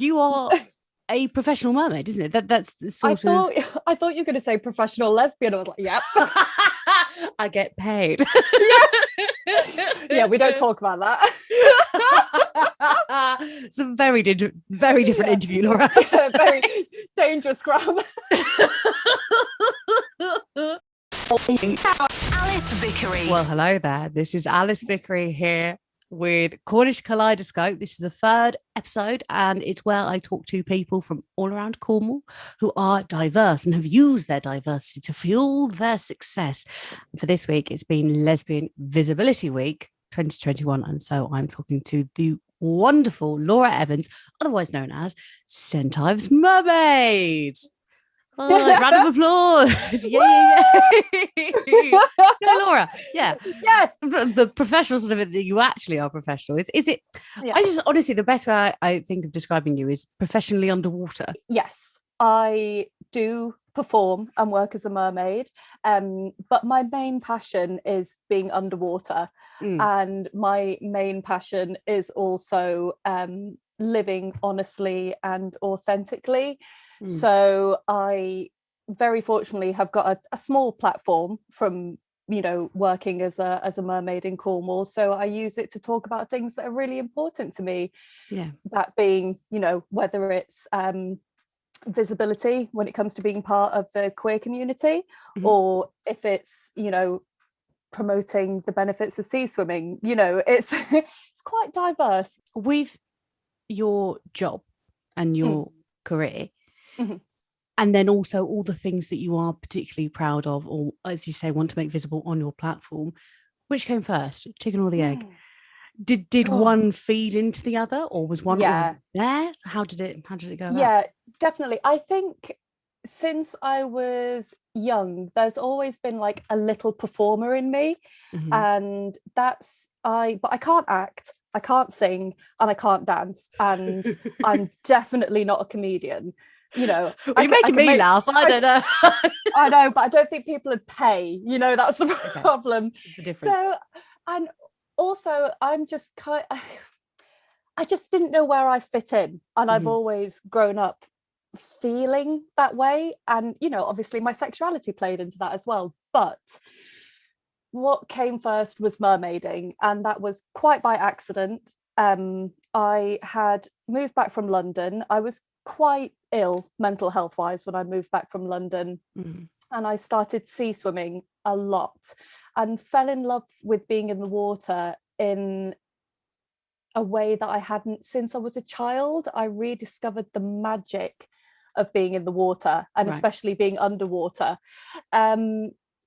You are a professional mermaid, isn't it? That's the sort of. I thought you were going to say professional lesbian. I was like, yep. I get paid. Yeah, we don't talk about that. It's a very different interview, Laura. Very dangerous grammar. Alice Vickery. Well, hello there. This is Alice Vickery here with Cornish Kaleidoscope. This is the third episode, and it's where I talk to people from all around Cornwall who are diverse and have used their diversity to fuel their success. And for this week, it's been Lesbian Visibility Week 2021, and so I'm talking to the wonderful Laura Evans, otherwise known as St Ives Mermaid. Oh, round of applause. Yeah. No, Laura, yeah. Yes. The professional sort of it that you actually are professional. Is it? Yeah. I just honestly, the best way I think of describing you is professionally underwater. Yes, I do perform and work as a mermaid, but my main passion is being underwater. And my main passion is also living honestly and authentically. So I very fortunately have got a small platform from, working as a mermaid in Cornwall. So I use it to talk about things that are really important to me. Yeah. That being, whether it's visibility when it comes to being part of the queer community, or if it's, promoting the benefits of sea swimming, it's it's quite diverse. With your job and your career, and then also all the things that you are particularly proud of, or as you say, want to make visible on your platform, which came first, chicken or the egg? Did one feed into the other, or was one there? How did it go about? Yeah, definitely. I think since I was young, there's always been like a little performer in me, and but I can't act, I can't sing, and I can't dance, and I'm definitely not a comedian. You're making me laugh. I don't know. I know, but I don't think people would pay. That's the problem. The difference. So, and also, I'm just I just didn't know where I fit in, and I've always grown up feeling that way, and obviously my sexuality played into that as well. But what came first was mermaiding, and that was quite by accident. I had moved back from London. I was quite ill mental health wise when I moved back from London, and I started sea swimming a lot and fell in love with being in the water in a way that I hadn't since I was a child. I rediscovered the magic of being in the water, and especially being underwater,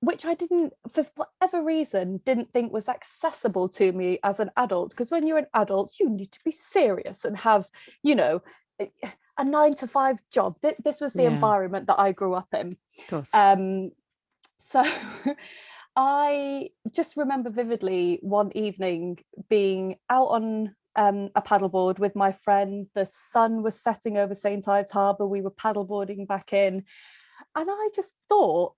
which I didn't, for whatever reason, didn't think was accessible to me as an adult. Because when you're an adult, you need to be serious and have, a 9-to-5 job. This was the environment that I grew up in. Of course. So I just remember vividly one evening being out on a paddleboard with my friend. The sun was setting over St Ives Harbour. We were paddleboarding back in, and I just thought,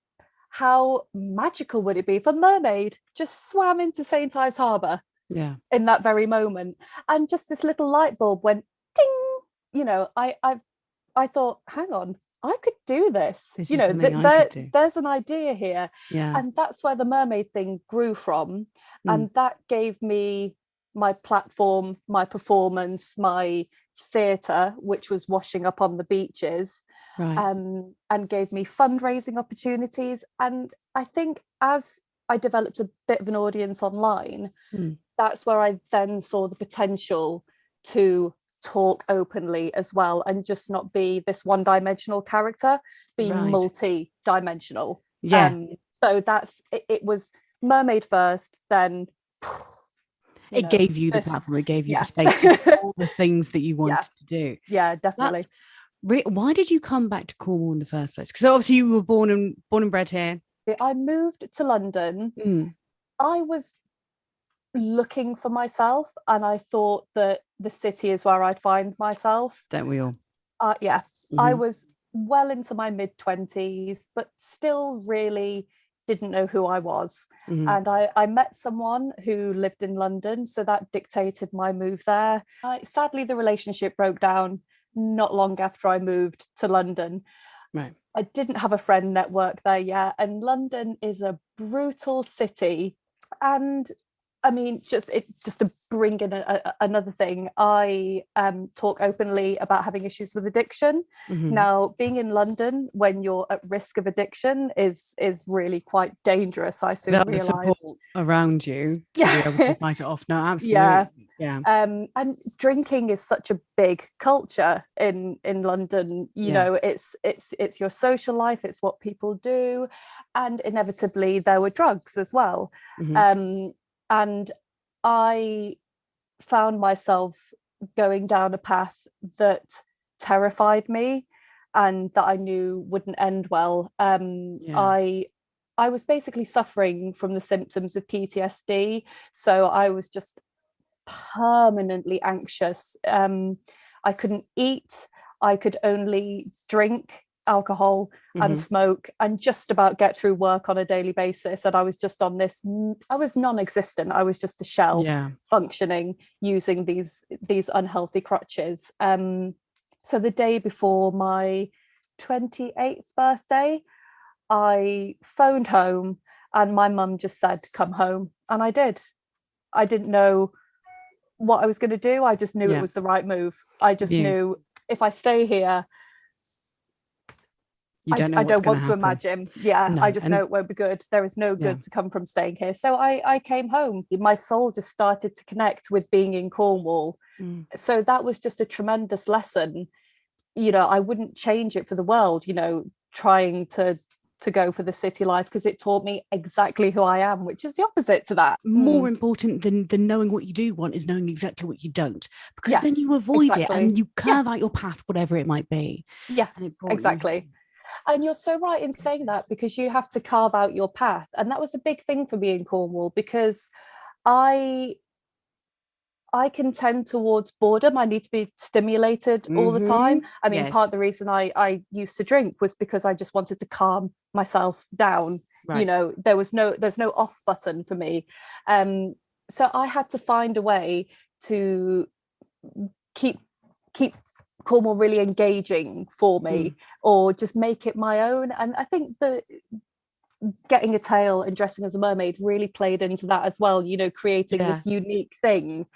how magical would it be if a mermaid just swam into St Ives Harbour in that very moment? And just this little light bulb went ding. I thought, hang on, I could do this. There's an idea here. And that's where the mermaid thing grew from. And that gave me my platform, my performance, my theatre, which was washing up on the beaches, and gave me fundraising opportunities. And I think as I developed a bit of an audience online, that's where I then saw the potential to talk openly as well, and just not be this one-dimensional character, be multi-dimensional. So that's it was mermaid first, then it gave you the platform, it gave you the space to do all the things that you wanted to do. Yeah, definitely. Why did you come back to Cornwall in the first place? Because obviously you were born and bred here. I moved to London. I was looking for myself, and I thought that the city is where I'd find myself. Don't we all? I was well into my mid-20s, but still really didn't know who I was. And I met someone who lived in London, so that dictated my move there. Sadly, the relationship broke down not long after I moved to London. Right. I didn't have a friend network there yet, and London is a brutal city. And I mean, just to bring in another thing, I talk openly about having issues with addiction. Mhm. Now, being in London when you're at risk of addiction is really quite dangerous, I soon The realised. support around you to be able to fight it off. No, Yeah. absolutely. Yeah. And drinking is such a big culture in London. You Yeah. know, it's your social life, it's what people do, and inevitably there were drugs as well. Mhm. And I found myself going down a path that terrified me and that I knew wouldn't end well. Yeah. I was basically suffering from the symptoms of PTSD, so I was just permanently anxious. I couldn't eat. I could only drink alcohol and Mhm. smoke and just about get through work on a daily basis. And I was just on this, I was non-existent. I was just a shell Yeah. functioning using these unhealthy crutches. So the day before my 28th birthday, I phoned home and my mum just said, come home. And I did. I didn't know what I was going to do. I just knew it Yeah. was the right move. I just You knew if I stay here, don't know I what's don't going want to to happen. imagine. Yeah, No. I just know And it won't be good. There is no yeah. good to come from staying here. So I came home. My soul just started to connect with being in Cornwall. Mm. So that was just a tremendous lesson. You know, I wouldn't change it for the world, you know, trying to go for the city life, because it taught me exactly who I am, which is the opposite to that. More important than knowing what you do want is knowing exactly what you don't, because Yes, then you avoid it exactly. and you Yeah, curve out your path, whatever it might be. yeah, And it brought you. exactly. And you're so right in saying that, because you have to carve out your path. And that was a big thing for me in Cornwall, because I can tend towards boredom. I need to be stimulated all the time. I mean, part Yes. of the reason I used to drink was because I just wanted to calm myself down. You Right. know, there's no off button for me. So I had to find a way to keep Cornwall really engaging for me, or just make it my own. And I think that getting a tail and dressing as a mermaid really played into that as well, you know, creating Yeah. this unique thing.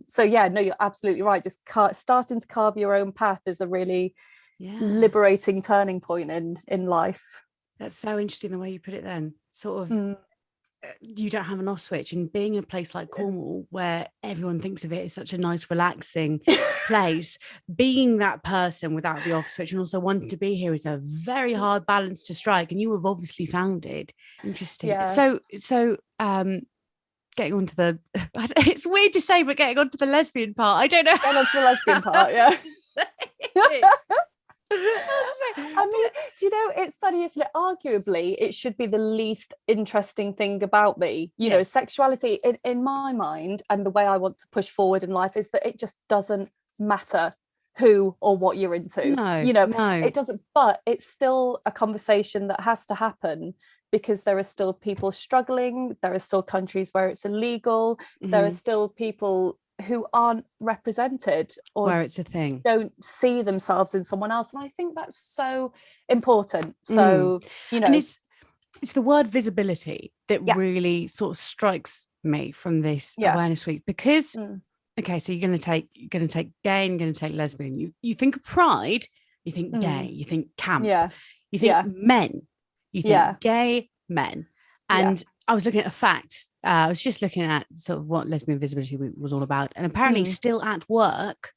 So yeah, no, you're absolutely right. Just starting to carve your own path is a really liberating turning point in life. That's so interesting the way you put it then. Sort of you don't have an off switch, and being in a place like Cornwall where everyone thinks of it as such a nice relaxing place, being that person without the off switch and also wanting to be here is a very hard balance to strike, and you have obviously found it. Interesting. Yeah. So getting onto the it's weird to say, but getting onto the lesbian part, I don't know. Getting onto the lesbian part, yeah. I mean, do you know, it's funny, isn't it? Arguably, it should be the least interesting thing about me. You know, sexuality in my mind, and the way I want to push forward in life, is that it just doesn't matter who or what you're into. You know, it doesn't, but it's still a conversation that has to happen, because there are still people struggling. There are still countries where it's illegal. There are still people who aren't represented, or where it's a thing, don't see themselves in someone else. And I think that's so important. So you know, and it's the word visibility that really sort of strikes me from this awareness week, because okay, so you're going to take gay and you're going to take lesbian. You think of pride, you think gay, you think camp, you think men, you think gay men. And I was looking at a fact. I was just looking at sort of what Lesbian Visibility Week was all about. And apparently still at work,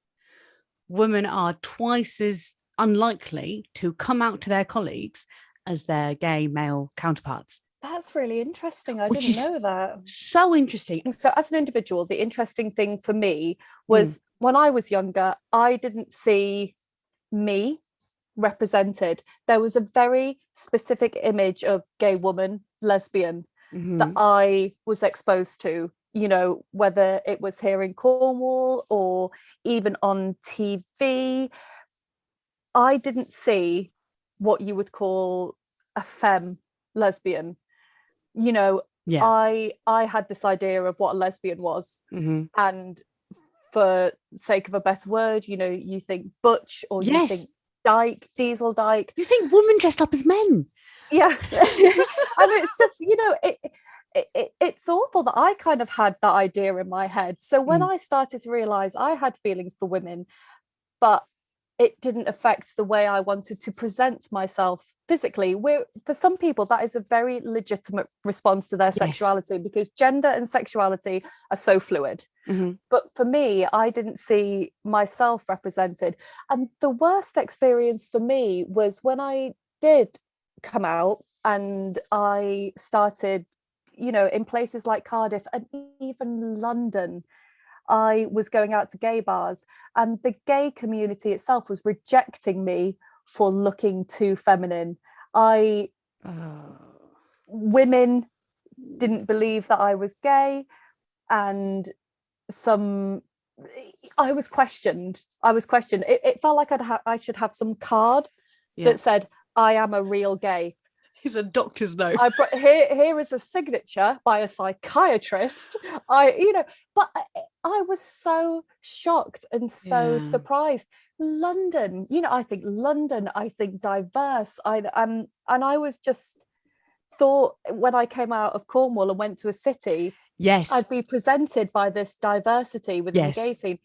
women are twice as unlikely to come out to their colleagues as their gay male counterparts. That's really interesting. I didn't know that. So interesting. So as an individual, the interesting thing for me was when I was younger, I didn't see me represented. There was a very specific image of gay woman, lesbian, that I was exposed to, you know, whether it was here in Cornwall or even on TV. I didn't see what you would call a femme lesbian. You know, I had this idea of what a lesbian was, and for sake of a better word, you know, you think butch, or you think Yes. dyke, diesel dyke. You think women dressed up as men? Yeah. And it's just, you know, it's awful that I kind of had that idea in my head. So when I started to realize I had feelings for women, but it didn't affect the way I wanted to present myself physically. For some people, that is a very legitimate response to their sexuality, because gender and sexuality are so fluid. But for me, I didn't see myself represented. And the worst experience for me was when I did come out and I started, you know, in places like Cardiff and even London. I was going out to gay bars, and the gay community itself was rejecting me for looking too feminine. Women didn't believe that I was gay, and I was questioned. It felt like I should have some card that said, I am a real gay. It's a doctor's note. Here is a signature by a psychiatrist. But I was so shocked and so surprised. London, you know, I think diverse. And I was just thought, when I came out of Cornwall and went to a city, I'd be presented by this diversity within the gay scene.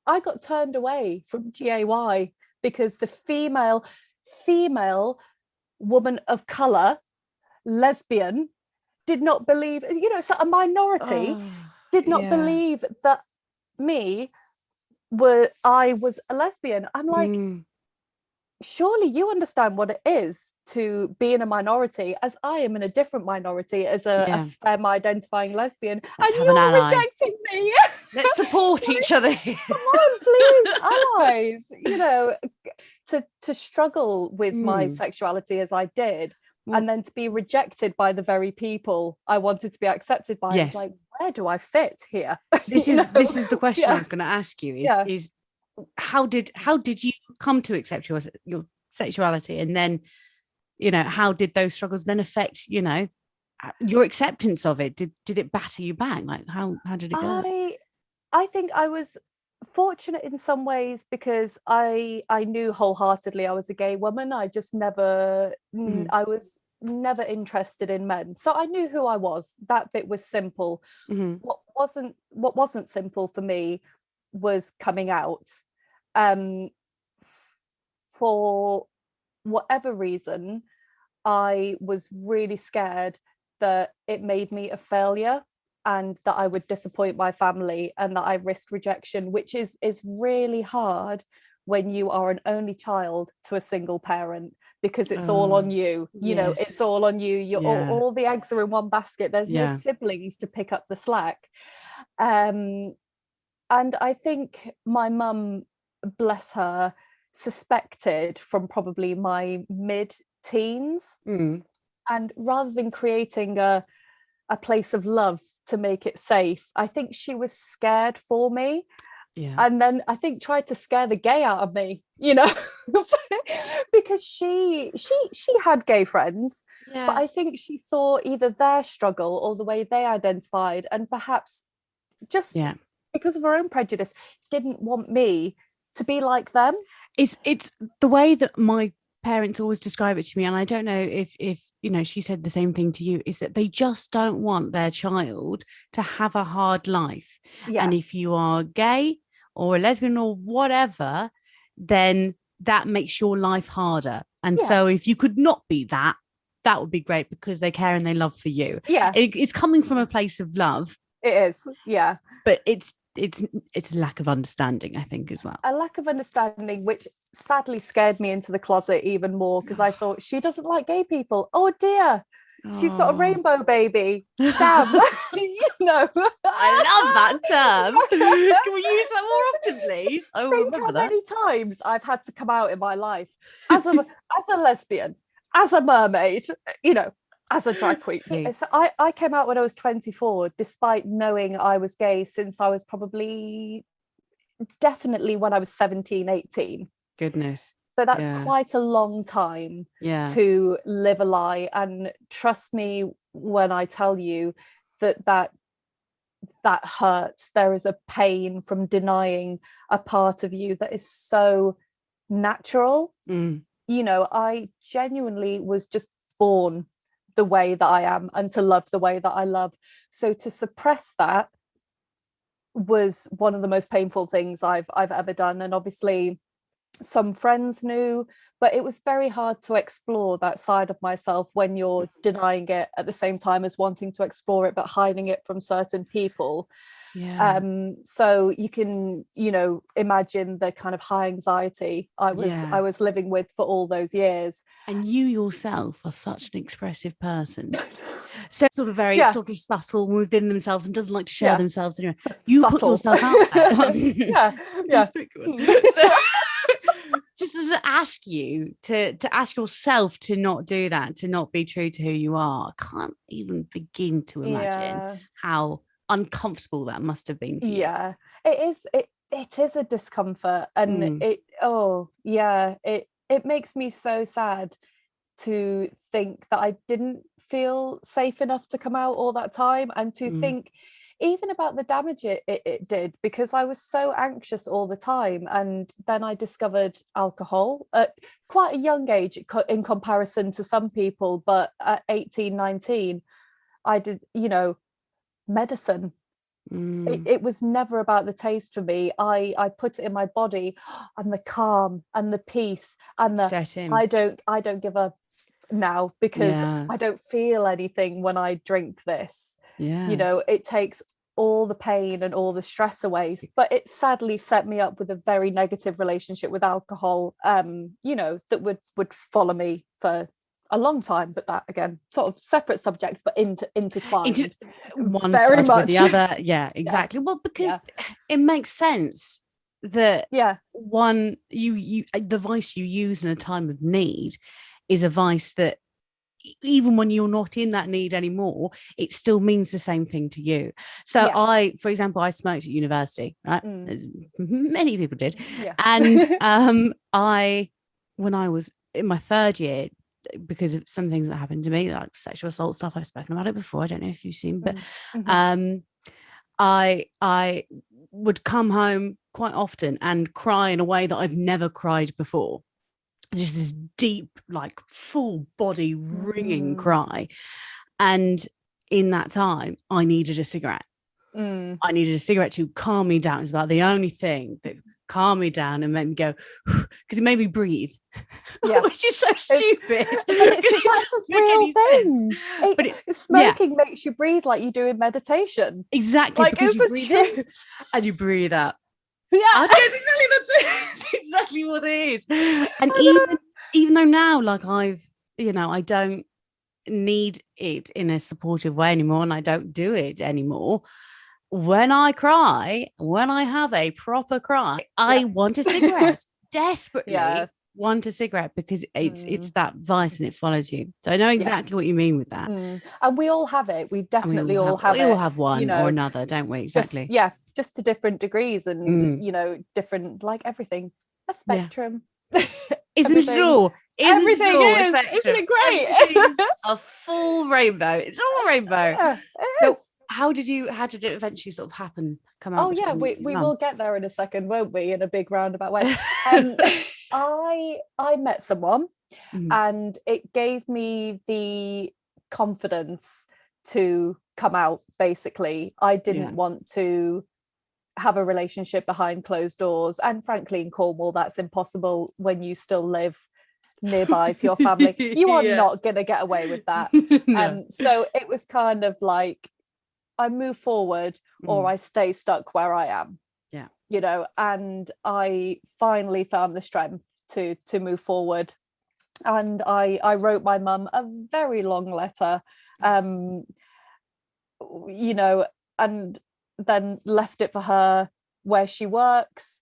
I got turned away from GAY because the female woman of color, lesbian, did not believe, you know, so a minority did not believe that I was a lesbian. I'm like, surely you understand what it is to be in a minority, as I am in a different minority as a femme identifying lesbian. Let's and have an you're ally. Rejecting me. Let's support each other. Come on, please, allies. You know, to struggle with my sexuality as I did, and then to be rejected by the very people I wanted to be accepted by. It's like, where do I fit here? This is the question I was going to ask you. Is how did you come to accept your sexuality, and then, you know, how did those struggles then affect, you know, your acceptance of it? Did it batter you back? Like, how did it go? I think I was fortunate in some ways, because I knew wholeheartedly I was a gay woman. I just never I was never interested in men, so I knew who I was. That bit was simple. What wasn't simple for me was coming out. For whatever reason, I was really scared that it made me a failure, and that I would disappoint my family, and that I risked rejection, which is really hard when you are an only child to a single parent, because it's all on you. You know, it's all on you. You're all the eggs are in one basket. There's no siblings to pick up the slack. And I think my mum, bless her, suspected from probably my mid-teens, and rather than creating a place of love to make it safe, I think she was scared for me. And then I think tried to scare the gay out of me, you know, because she had gay friends, but I think she saw either their struggle or the way they identified, and perhaps just because of her own prejudice, didn't want me to be like them. It's the way that my parents always describe it to me, and I don't know if you know, she said the same thing to you, is that they just don't want their child to have a hard life. And if you are gay or a lesbian or whatever, then that makes your life harder. And so if you could not be that would be great, because they care and they love for you. It's coming from a place of love. It is, but it's a lack of understanding, I think, as well. A lack of understanding, which sadly scared me into the closet even more, because I thought, she doesn't like gay people. Oh dear, she's got a rainbow baby. Damn. You know. I love that term. Can we use that more often, please? I will remember that. How many times I've had to come out in my life as a lesbian, as a mermaid, you know, as a drag queen. So I came out when I was 24, despite knowing I was gay since I was definitely when I was 17, 18. Goodness. So that's quite a long time to live a lie. And trust me when I tell you that that hurts. There is a pain from denying a part of you that is so natural. You know, I genuinely was just born the way that I am and to love the way that I love. So to suppress that was one of the most painful things I've ever done. And obviously some friends knew, but it was very hard to explore that side of myself when you're denying it at the same time as wanting to explore it but hiding it from certain people. So you can, you know, imagine the kind of high anxiety I was living with for all those years. And you yourself are such an expressive person. So sort of very sort of subtle within themselves and doesn't like to share themselves anyway. You subtle. Put yourself out there. So, just to ask you to ask yourself to not do that, to not be true to who you are. I can't even begin to imagine how uncomfortable that must have been for you. It is. It is a discomfort, and it makes me so sad to think that I didn't feel safe enough to come out all that time, and to think even about the damage it did, because I was so anxious all the time. And then I discovered alcohol at quite a young age in comparison to some people, but at 18, 19 I did, you know, medicine. It was never about the taste for me. I put it in my body, and the calm and the peace and the I don't give a now, because I don't feel anything when I drink this. You know, it takes all the pain and all the stress away. But it sadly set me up with a very negative relationship with alcohol, you know, that would follow me for a long time. But that, again, sort of separate subjects, but intertwined. One very side much with the other. Exactly. Well, because it makes sense that one you the vice you use in a time of need is a vice that even when you're not in that need anymore, it still means the same thing to you. So for example, I smoked at university, right? As many people did. And when I was in my third year, because of some things that happened to me, like sexual assault stuff, I've spoken about it before, I don't know if you've seen, but I would come home quite often and cry in a way that I've never cried before. Just this deep, like full body ringing cry. And in that time, I needed a cigarette. I needed a cigarette to calm me down. It's about the only thing that calmed me down and made me go, because it made me breathe. Which is so stupid. That's a real thing. Smoking makes you breathe like you do in meditation. Exactly. Like, because you breathe in and you breathe out. That's exactly what it is. And even though now, like I don't need it in a supportive way anymore, and I don't do it anymore. When I cry, when I have a proper cry, I want a cigarette. Desperately want a cigarette, because it's that vice and it follows you. So I know exactly what you mean with that. And we all have it. We definitely all have it. We all have one or another, don't we? Exactly. Just to different degrees, and you know, different, like everything, a spectrum. Isn't it all? Everything is. Isn't it great? A full rainbow. It's all rainbow. So how did it eventually sort of happen? Come out? We will get there in a second, won't we? In a big roundabout way. I met someone, and it gave me the confidence to come out. Basically, I didn't want to have a relationship behind closed doors, and frankly, in Cornwall, that's impossible when you still live nearby to your family. You are not going to get away with that. So it was kind of like, I move forward or I stay stuck where I am. You know, and I finally found the strength to move forward. And I wrote my mum a very long letter, you know, and then left it for her where she works,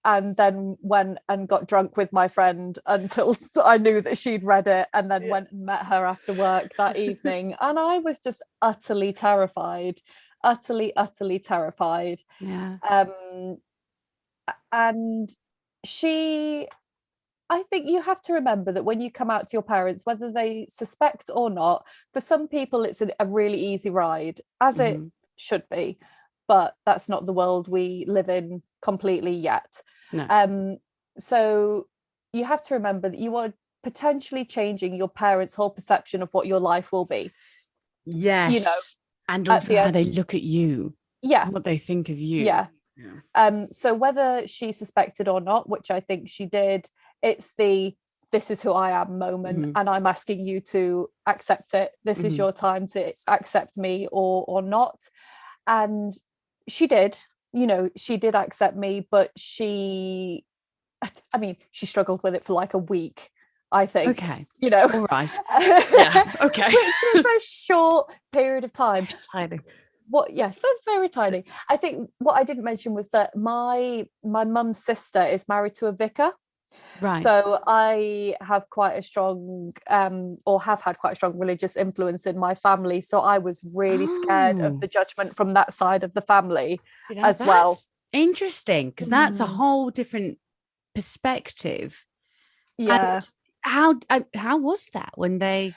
and then went and got drunk with my friend until I knew that she'd read it, and then went and met her after work that evening. And I was just utterly terrified. And I think you have to remember that when you come out to your parents, whether they suspect or not, for some people it's a really easy ride, as it should be. but that's not the world we live in completely yet. No. So you have to remember that you are potentially changing your parents' whole perception of what your life will be. Yes. And At also the how end, they look at you, yeah, what they think of you. yeah. Yeah. So whether she suspected or not, which I think she did, it's the this is who I am moment, and I'm asking you to accept it. This is your time to accept me or not. And she did, she did accept me, but she struggled with it for like a week, I think. Okay. All right. Yeah. Okay. Which is a short period of time. Tiny. So very tiny. I think what I didn't mention was that my mum's sister is married to a vicar. Right. So I have quite a strong or have had quite a strong religious influence in my family. So I was really scared of the judgment from that side of the family as well. Interesting, because that's a whole different perspective. Yeah. And how was that when they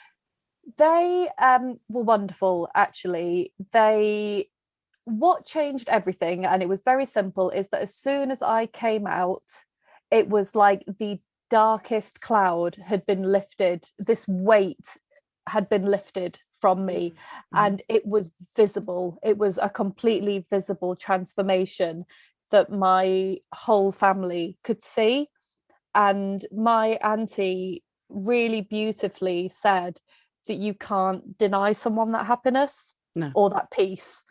were wonderful, actually. What changed everything, and it was very simple, is that as soon as I came out, it was like the darkest cloud had been lifted. This weight had been lifted from me, and it was visible. It was a completely visible transformation that my whole family could see. And my auntie really beautifully said that you can't deny someone that happiness or that peace.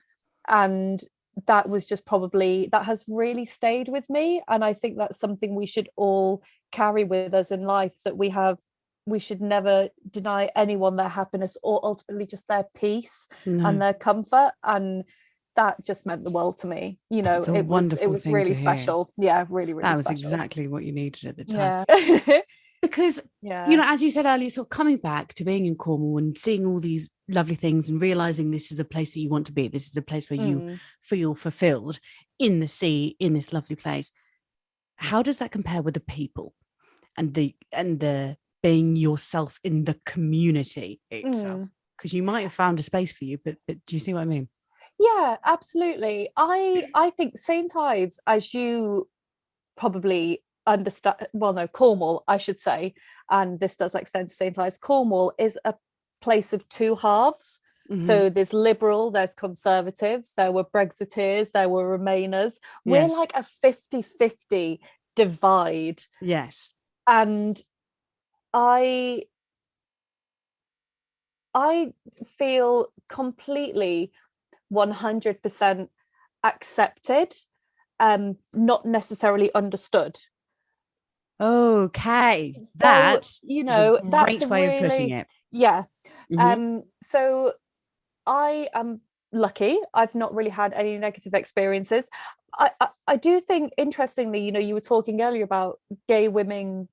And that was just that has really stayed with me. And I think that's something we should all carry with us in life, that we should never deny anyone their happiness or ultimately just their peace and their comfort. And that just meant the world to me. It was really special. Yeah, really, really that was special. Exactly what you needed at the time. Yeah. Because, as you said earlier, sort of coming back to being in Cornwall and seeing all these lovely things and realizing this is the place that you want to be. This is the place where you feel fulfilled in the sea, in this lovely place. How does that compare with the people and the being yourself in the community itself? Because you might have found a space for you, but do you see what I mean? Yeah, absolutely. I think St Ives, as you probably understand, Cornwall, I should say, and this does extend to St Ives, Cornwall is a place of two halves. So there's liberal, there's conservatives, there were Brexiteers, there were Remainers. We're like a 50-50 divide. Yes. And I feel completely 100% accepted, not necessarily understood. Okay, that's a great way of putting it. Yeah. So I am lucky. I've not really had any negative experiences. I do think, interestingly, you were talking earlier about gay women,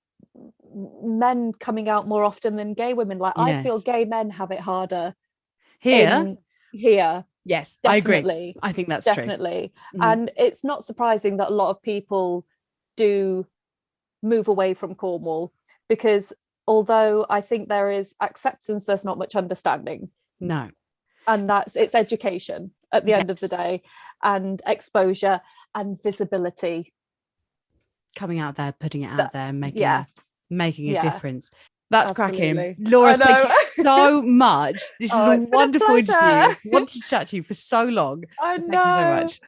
men coming out more often than gay women. Like, I feel gay men have it harder here. Yes, definitely. I agree. I think that's definitely true. And it's not surprising that a lot of people do move away from Cornwall, because although I think there is acceptance, there's not much understanding. No. And it's education at the end of the day, and exposure and visibility. Coming out there, putting it out there, making a difference. That's cracking. Laura, thank you so much. This is a wonderful interview. I wanted to chat to you for so long. I know. Thank you so much.